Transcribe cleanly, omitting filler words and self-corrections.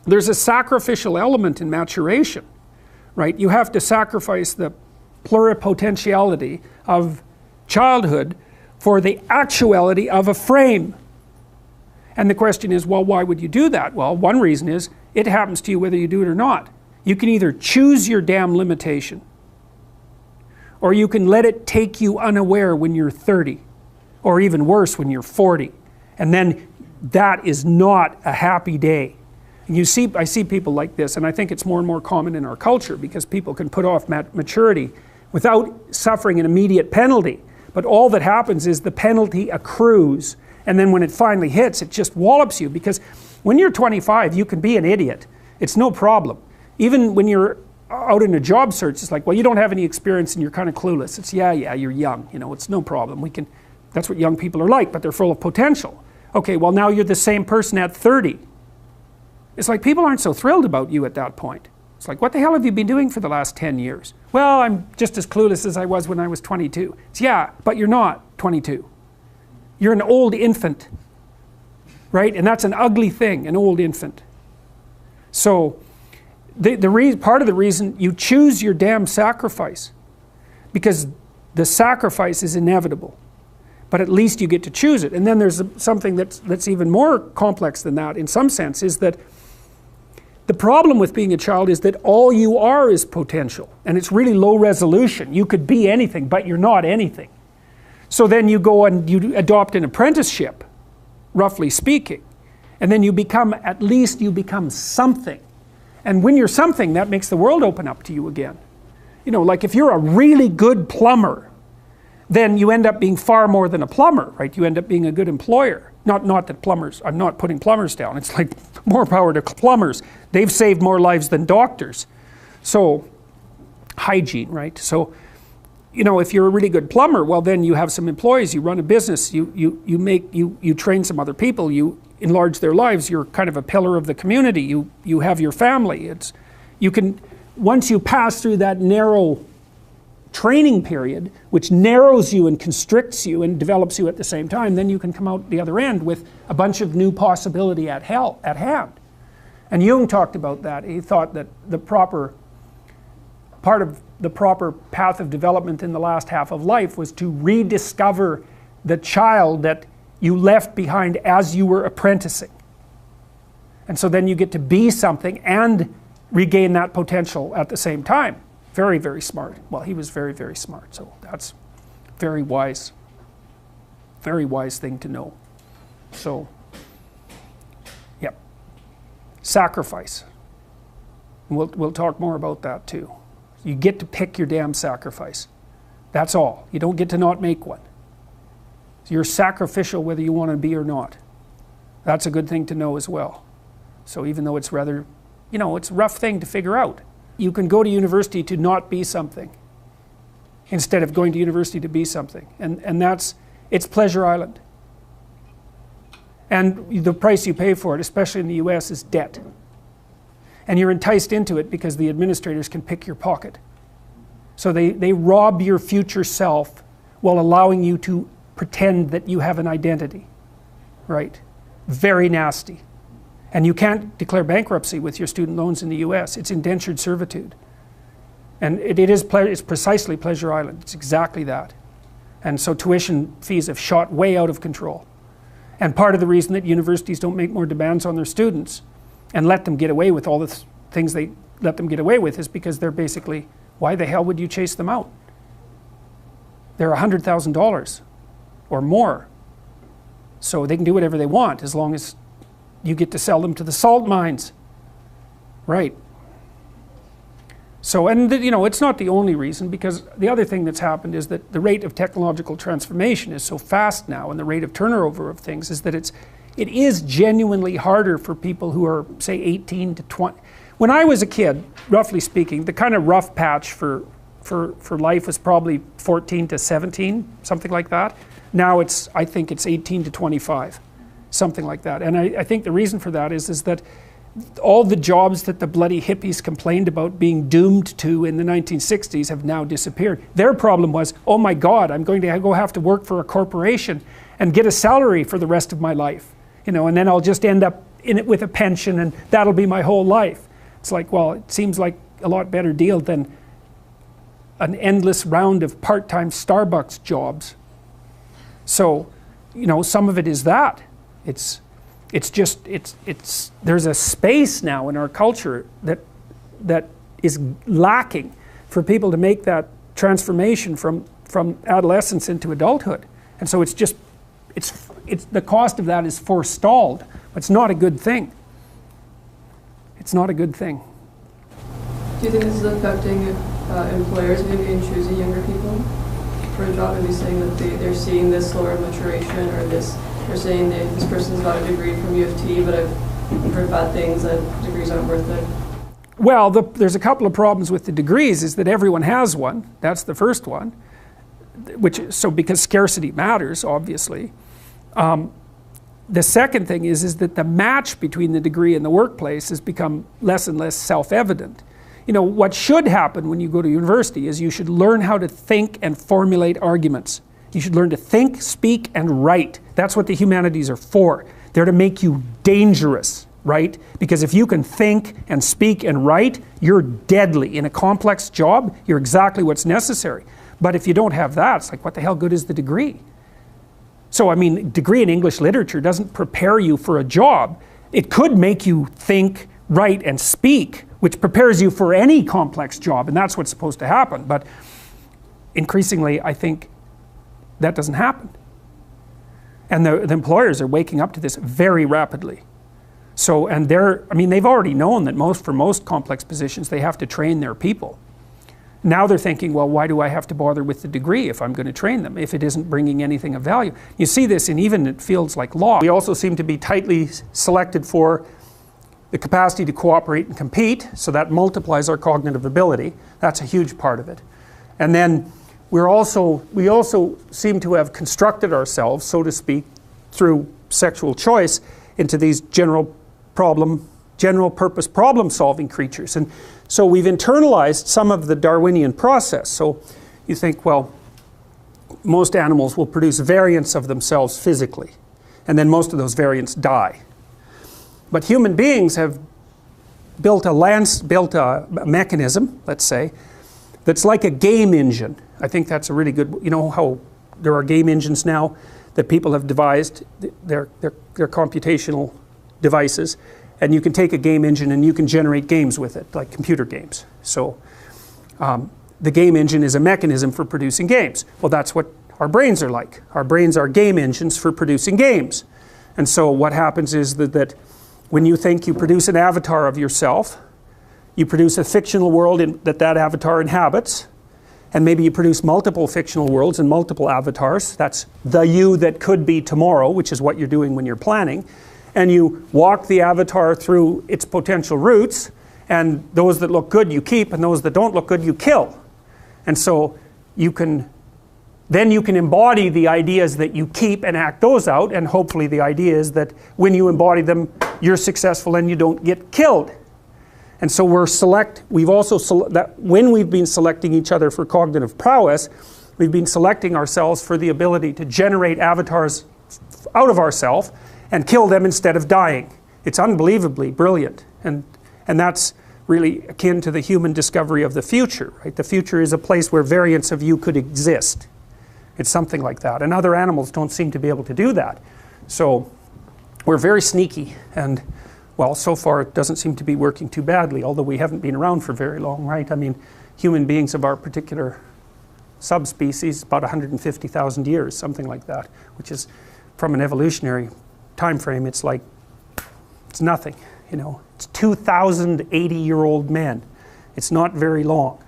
there's a sacrificial element in maturation, right? You have to sacrifice the pluripotentiality of childhood for the actuality of a frame. And the question is, well, why would you do that? Well, one reason is it happens to you whether you do it or not. You can either choose your damn limitation, or you can let it take you unaware when you're 30, or even worse when you're 40. And then that is not a happy day. And I see people like this, and I think it's more and more common in our culture because people can put off maturity without suffering an immediate penalty. But all that happens is the penalty accrues, and then when it finally hits, it just wallops you. Because when you're 25, you can be an idiot. It's no problem. Even when you're out in a job search, it's like, well, you don't have any experience and you're kind of clueless. It's, yeah, you're young, it's no problem. That's what young people are like, but they're full of potential. Okay, well, now you're the same person at 30. It's like people aren't so thrilled about you at that point. It's like, what the hell have you been doing for the last 10 years? Well, I'm just as clueless as I was when I was 22. It's, yeah, but you're not 22. You're an old infant, right? And that's an ugly thing, an old infant. So part of the reason you choose your damn sacrifice, because the sacrifice is inevitable, but at least you get to choose it. And then there's something that's even more complex than that in some sense, is that the problem with being a child is that all you are is potential, and it's really low resolution. You could be anything, but you're not anything. So then you go and you adopt an apprenticeship, roughly speaking, and then at least you become something. And when you're something, that makes the world open up to you again. Like if you're a really good plumber, then you end up being far more than a plumber, right? You end up being a good employer. Not that plumbers, I'm not putting plumbers down. It's like more power to plumbers. They've saved more lives than doctors. So, hygiene, right? So, if you're a really good plumber, well then you have some employees, you run a business, you train some other people, you enlarge their lives, you're kind of a pillar of the community, you have your family. Once you pass through that narrow training period, which narrows you and constricts you and develops you at the same time, then you can come out the other end with a bunch of new possibility at hand. And Jung talked about that. He thought that part of the proper path of development in the last half of life was to rediscover the child that you left behind as you were apprenticing. And so then you get to be something and regain that potential at the same time. Very, very smart. Well, he was very, very smart. So that's very wise thing to know. So, yep. Sacrifice. And we'll talk more about that too. You get to pick your damn sacrifice. That's all. You don't get to not make one. So you're sacrificial whether you want to be or not. That's a good thing to know as well. So even though it's rather, it's a rough thing to figure out. You can go to university to not be something instead of going to university to be something. And it's Pleasure Island. And the price you pay for it, especially in the US, is debt. And you're enticed into it because the administrators can pick your pocket. So they rob your future self while allowing you to pretend that you have an identity, right? Very nasty. And you can't declare bankruptcy with your student loans in the US. It's indentured servitude. And it's precisely Pleasure Island. It's exactly that. And so tuition fees have shot way out of control. And part of the reason that universities don't make more demands on their students and let them get away with all the things they let them get away with is because they're basically, why the hell would you chase them out? They're $100,000 or more. So they can do whatever they want as long as you get to sell them to the salt mines. Right. So, and it's not the only reason, because the other thing that's happened is that the rate of technological transformation is so fast now, and the rate of turnover of things is that it is genuinely harder for people who are, say, 18 to 20. When I was a kid, roughly speaking, the kind of rough patch for life was probably 14 to 17, something like that. Now I think it's 18 to 25, something like that. And I think the reason for that is that all the jobs that the bloody hippies complained about being doomed to in the 1960s have now disappeared. Their problem was, oh my God, I'm going to have to work for a corporation and get a salary for the rest of my life. And then I'll just end up in it with a pension and that'll be my whole life. It's like, well, it seems like a lot better deal than an endless round of part-time Starbucks jobs. So, you know, some of it is that. It's there's a space now in our culture that is lacking for people to make that transformation from adolescence into adulthood. And so it's the cost of that is forestalled. It's not a good thing. It's not a good thing. Do you think this is affecting employers maybe in choosing younger people for a job? Maybe saying that they're seeing this slower maturation, or they're saying that this person's got a degree from U of T, but I've heard bad things, that degrees aren't worth it. Well, there's a couple of problems with the degrees. Is that everyone has one. That's the first one. Because scarcity matters, obviously. The second thing is that the match between the degree and the workplace has become less and less self-evident. You know, what should happen when you go to university is you should learn how to think and formulate arguments. You should learn to think, speak, and write. That's what the humanities are for. They're to make you dangerous, right? Because if you can think and speak and write, you're deadly. In a complex job, you're exactly what's necessary. But if you don't have that, it's like, what the hell good is the degree? So, I mean, degree in English literature doesn't prepare you for a job. It could make you think, write, and speak, which prepares you for any complex job, and that's what's supposed to happen. But increasingly, I think that doesn't happen. And the employers are waking up to this very rapidly. So, and they've already known that for most complex positions, they have to train their people. Now they're thinking, well, why do I have to bother with the degree if I'm going to train them, if it isn't bringing anything of value? You see this even in fields like law. We also seem to be tightly selected for the capacity to cooperate and compete, so that multiplies our cognitive ability. That's a huge part of it. And then we also seem to have constructed ourselves, so to speak, through sexual choice into these general purpose problem-solving creatures. And so we've internalized some of the Darwinian process. So you think, well, most animals will produce variants of themselves physically, and then most of those variants die. But human beings have built a mechanism, let's say, that's like a game engine. I think that's a really good, you know how there are game engines now that people have devised, they're computational devices, and you can take a game engine and you can generate games with it, like computer games. So the game engine is a mechanism for producing games. Well, that's what our brains are like. Our brains are game engines for producing games. And so what happens is that when you think, you produce an avatar of yourself, you produce a fictional world that avatar inhabits, and maybe you produce multiple fictional worlds and multiple avatars. That's the you that could be tomorrow, which is what you're doing when you're planning. And you walk the avatar through its potential routes, and those that look good you keep, and those that don't look good you kill. And so then you can embody the ideas that you keep and act those out, and hopefully the idea is that when you embody them, you're successful and you don't get killed. And so we've also when we've been selecting each other for cognitive prowess, we've been selecting ourselves for the ability to generate avatars out of ourselves and kill them instead of dying. It's unbelievably brilliant. And that's really akin to the human discovery of the future, right? The future is a place where variants of you could exist. It's something like that. And other animals don't seem to be able to do that. So we're very sneaky, and well, so far it doesn't seem to be working too badly, although we haven't been around for very long, right? I mean, human beings of our particular subspecies, about 150,000 years, something like that, which is, from an evolutionary time frame, it's like, it's nothing, you know. It's 2,080-year-old men. It's not very long.